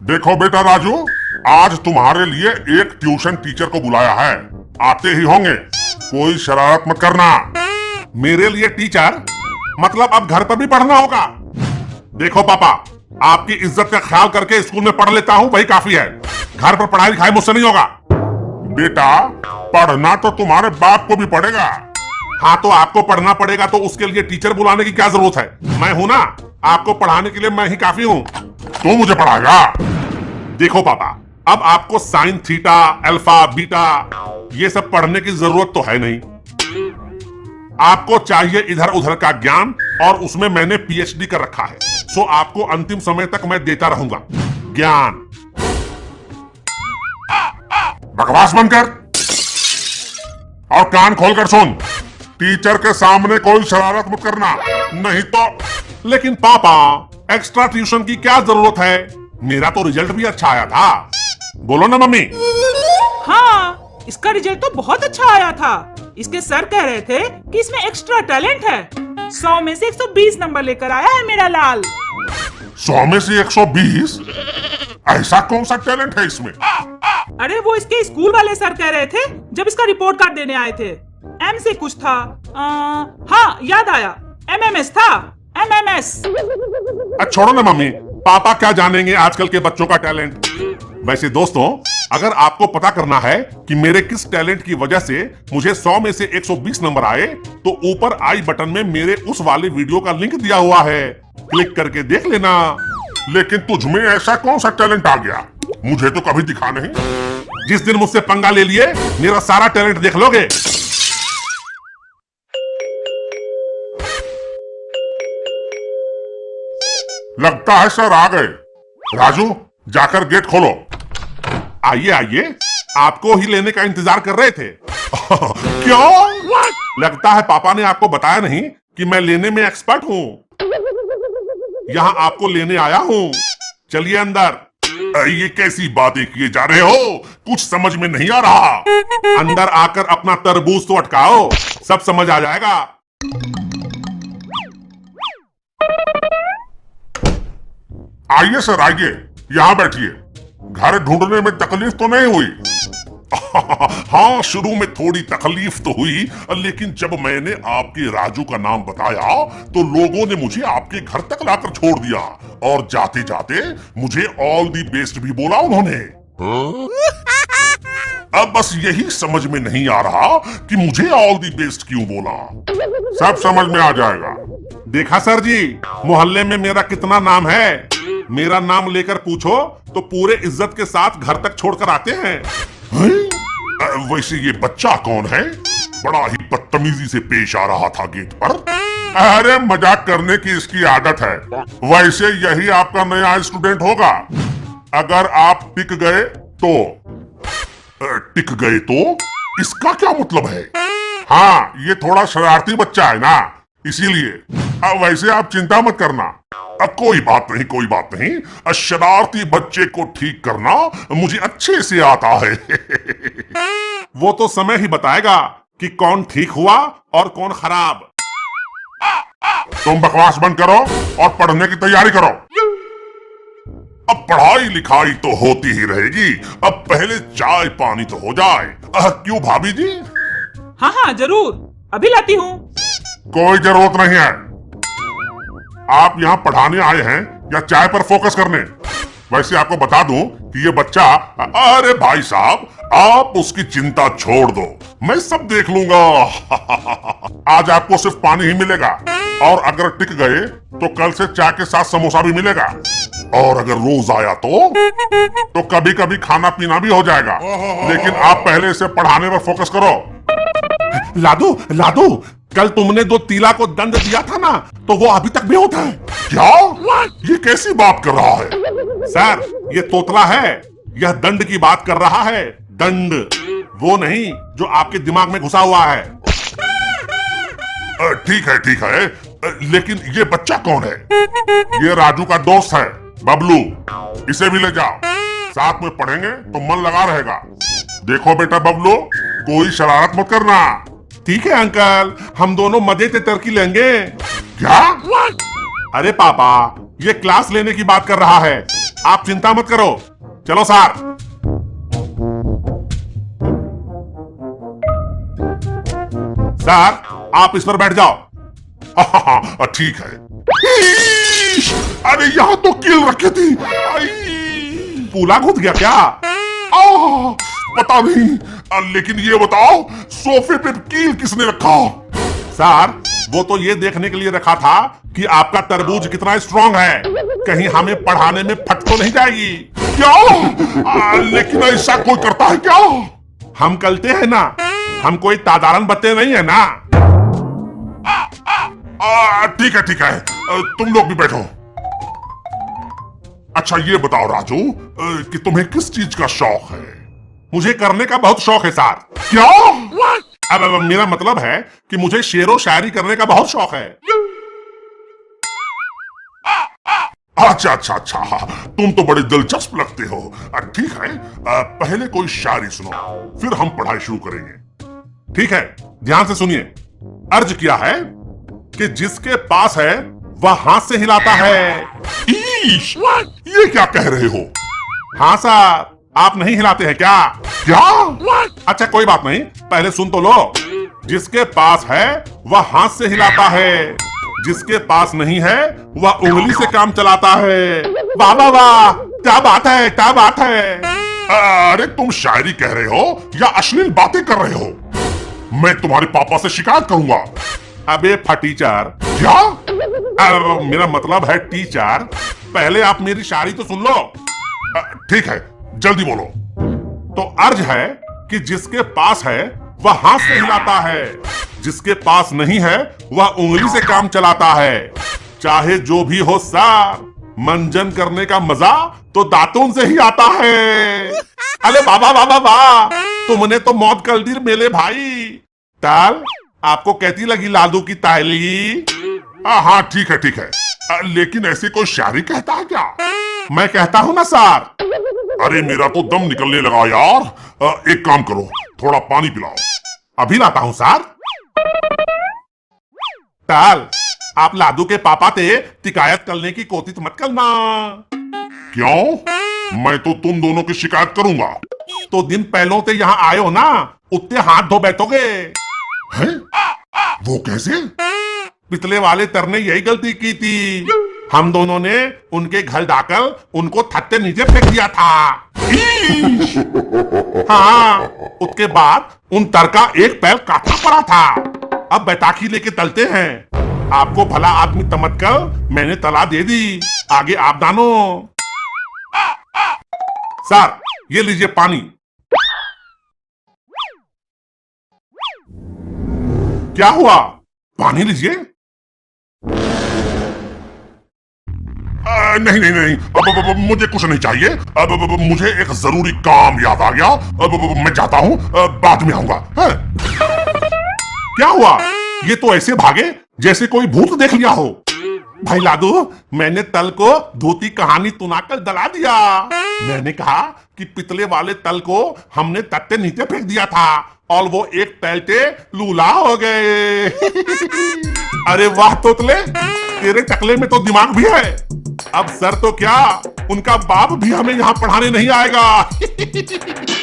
देखो बेटा राजू, आज तुम्हारे लिए एक ट्यूशन टीचर को बुलाया है। आते ही होंगे, कोई शरारत मत करना। मेरे लिए टीचर मतलब अब घर पर भी पढ़ना होगा। देखो पापा, आपकी इज्जत का ख्याल करके स्कूल में पढ़ लेता हूँ, वही काफी है। घर पर पढ़ाई लिखाई मुझसे नहीं होगा। बेटा, पढ़ना तो तुम्हारे बाप को भी पड़ेगा। हाँ, तो आपको पढ़ना पड़ेगा तो उसके लिए टीचर बुलाने की क्या जरूरत है? मैं हूं ना, आपको पढ़ाने के लिए मैं ही काफी हूँ। तू मुझे पढ़ाएगा? देखो पापा, अब आपको साइन थीटा, अल्फा, बीटा ये सब पढ़ने की जरूरत तो है नहीं। आपको चाहिए इधर उधर का ज्ञान, और उसमें मैंने पीएचडी कर रखा है। सो आपको अंतिम समय तक मैं देता रहूंगा ज्ञान। बकवास बंद कर और कान खोलकर सुन। टीचर के सामने कोई शरारत मत करना, नहीं तो। लेकिन पापा, एक्स्ट्रा ट्यूशन की क्या जरूरत है? मेरा तो रिजल्ट भी अच्छा आया था। बोलो ना मम्मी। हाँ, इसका रिजल्ट तो बहुत अच्छा आया था। इसके सर कह रहे थे कि इसमें एक्स्ट्रा टैलेंट है। 100 में से 120 नंबर लेकर आया है मेरा लाल। 100 में से 120? ऐसा कौन सा टैलेंट है इसमें? अरे वो इसके स्कूल वाले सर कह रहे थे जब इसका रिपोर्ट कार्ड देने आए थे। एम से कुछ था। हाँ, याद आया, एमएमएस था। एमएमएस। छोड़ो ना मम्मी, पापा क्या जानेंगे आजकल के बच्चों का टैलेंट। वैसे दोस्तों, अगर आपको पता करना है कि मेरे किस टैलेंट की वजह से मुझे 100 में से 120 नंबर आए, तो ऊपर आई बटन में मेरे उस वाले वीडियो का लिंक दिया हुआ है, क्लिक करके देख लेना। लेकिन तुझमें ऐसा कौन सा टैलेंट आ गया? मुझे तो कभी दिखा नहीं। जिस दिन मुझसे पंगा ले लिए, मेरा सारा टैलेंट देख लोगे। लगता है सर आ गए। राजू, जाकर गेट खोलो। आइए आइए, आपको ही लेने का इंतजार कर रहे थे। क्यों? लगता है पापा ने आपको बताया नहीं कि मैं लेने में एक्सपर्ट हूँ। यहाँ आपको लेने आया हूँ। चलिए अंदर। ये कैसी बातें किए जा रहे हो? कुछ समझ में नहीं आ रहा। अंदर आकर अपना तरबूज तो अटकाओ, सब समझ आ जाएगा। आइए सर, आइए, यहाँ बैठिए। घर ढूंढने में तकलीफ तो नहीं हुई? हाँ, शुरू में थोड़ी तकलीफ तो हुई, लेकिन जब मैंने आपके राजू का नाम बताया तो लोगों ने मुझे आपके घर तक लाकर छोड़ दिया, और जाते जाते मुझे ऑल दी बेस्ट भी बोला उन्होंने। अब बस यही समझ में नहीं आ रहा कि मुझे ऑल दी बेस्ट क्यों बोला। सब समझ में आ जाएगा। देखा सर जी, मोहल्ले में मेरा कितना नाम है। मेरा नाम लेकर पूछो तो पूरे इज्जत के साथ घर तक छोड़कर आते हैं। वैसे ये बच्चा कौन है? बड़ा ही बदतमीजी से पेश आ रहा था गेट पर। अरे मजाक करने की इसकी आदत है। वैसे यही आपका नया स्टूडेंट होगा। अगर आप टिक गए तो इसका क्या मतलब है? हाँ, ये थोड़ा शरारती बच्चा है ना, इसीलिए। वैसे आप चिंता मत करना। कोई बात नहीं। शरारती बच्चे को ठीक करना मुझे अच्छे से आता है। वो तो समय ही बताएगा कि कौन ठीक हुआ और कौन खराब। तुम बकवास बंद करो और पढ़ने की तैयारी करो। अब पढ़ाई लिखाई तो होती ही रहेगी, अब पहले चाय पानी तो हो जाए। क्यों भाभी जी? हाँ, जरूर, अभी लाती हूँ। कोई जरूरत नहीं है। आप यहाँ पढ़ाने आए हैं या चाय पर फोकस करने? वैसे आपको बता दूं कि ये बच्चा, अरे भाई साहब, आप उसकी चिंता छोड़ दो, मैं सब देख लूंगा। आज आपको सिर्फ पानी ही मिलेगा, और अगर टिक गए तो कल से चाय के साथ समोसा भी मिलेगा, और अगर रोज आया तो कभी कभी खाना पीना भी हो जाएगा। लेकिन आप पहले इसे पढ़ाने पर फोकस करो। लादू, कल तुमने 2 तीला को दंड दिया था ना, तो वो अभी तक भी होता है क्या? ये कैसी बात कर रहा है? सर, ये तोतला है, यह दंड की बात कर रहा है। दंड, वो नहीं जो आपके दिमाग में घुसा हुआ है। ठीक है, लेकिन ये बच्चा कौन है? ये राजू का दोस्त है, बबलू। इसे भी ले जाओ, साथ में पढ़ेंगे तो मन लगा रहेगा। देखो बेटा बबलू, कोई शरारत मत करना। ठीक है अंकल, हम दोनों मजे से तरक्की लेंगे। क्या? अरे पापा, ये क्लास लेने की बात कर रहा है। आप चिंता मत करो, चलो सर। सर आप इस पर बैठ जाओ। ठीक है। अरे यहाँ तो कील रखी थी। पूला घुस गया क्या? पता नहीं, लेकिन ये बताओ सोफे पे कील किसने रखा? सर वो तो ये देखने के लिए रखा था कि आपका तरबूज कितना स्ट्रांग है, कहीं हमें पढ़ाने में फट तो नहीं जाएगी। क्या? लेकिन ऐसा कोई करता है क्या? हम कलते हैं ना, हम कोई तादारन बच्चे नहीं है ना। ठीक है ठीक है, तुम लोग भी बैठो। अच्छा ये बताओ राजू कि तुम्हें किस चीज का शौक है? मुझे करने का बहुत शौक है सर। क्या? अब मेरा मतलब है कि मुझे शेरो शायरी करने का बहुत शौक है। अच्छा अच्छा अच्छा, तुम तो बड़े दिलचस्प लगते हो। ठीक है, पहले कोई शायरी सुनो, फिर हम पढ़ाई शुरू करेंगे। ठीक है, ध्यान से सुनिए। अर्ज किया है कि जिसके पास है वह हाथ से हिलाता है। ईश, ये क्या कह रहे हो? हाँ सर, आप नहीं हिलाते हैं क्या? क्या? अच्छा कोई बात नहीं, पहले सुन तो लो। जिसके पास है वह हाथ से हिलाता है, जिसके पास नहीं है वह उंगली से काम चलाता है। वाह वाह वाह, क्या बात है, क्या बात है। अरे तुम शायरी कह रहे हो या अश्लील बातें कर रहे हो? मैं तुम्हारे पापा से शिकायत करूंगा। अबे फटीचर। क्या? मेरा मतलब है टीचर, पहले आप मेरी शायरी तो सुन लो। ठीक है, जल्दी बोलो। तो अर्ज है कि जिसके पास है वह हाथ से हिलाता है, जिसके पास नहीं है वह उंगली से काम चलाता है। चाहे जो भी हो सर, मंजन करने का मजा तो दांतों से ही आता है। अरे बाबा बाबा वाह, तुमने तो मौत कर दी मेरे भाई। ताल आपको कैसी लगी लादू की ताली? हाँ ठीक है ठीक है, लेकिन ऐसे कोई शायरी कहता है क्या? मैं कहता हूँ ना सर। अरे मेरा तो दम निकलने लगा यार। एक काम करो, थोड़ा पानी पिलाओ। अभी लाता हूँ सर। ताल आप लादू के पापा थे, शिकायत करने की कोशिश मत करना। क्यों? मैं तो तुम दोनों की शिकायत करूंगा। तो दिन पहलों से यहाँ आए हो ना, उतने हाथ धो बैठोगे। हैं? वो कैसे? पिछले वाले तर ने यही गलती की थी। हम दोनों ने उनके घर जाकर उनको थत्ते नीचे फेंक दिया था। हाँ, उसके बाद उन तर का एक पैर काटा पड़ा था। अब बैताखी लेके तलते हैं। आपको भला आदमी समझकर मैंने तला दे दी, आगे आप जानो। सर ये लीजिए पानी। क्या हुआ? पानी लीजिए। नहीं नहीं नहीं, अब मुझे कुछ नहीं चाहिए। अब मुझे एक जरूरी काम याद आ गया। अब मैं जाता हूँ, बाद में आऊंगा। क्या हुआ? ये तो ऐसे भागे जैसे कोई भूत देख लिया हो। भाई लादू, मैंने तल को धोती कहानी सुनाकर डरा दिया। मैंने कहा कि पिछले वाले तल को हमने तत्ते नीचे फेंक दिया था और वो एक पैलटे लूला हो गए। अरे वाह तोतले, तेरे चकले में तो दिमाग भी है। अब सर तो क्या, उनका बाप भी हमें यहाँ पढ़ाने नहीं आएगा।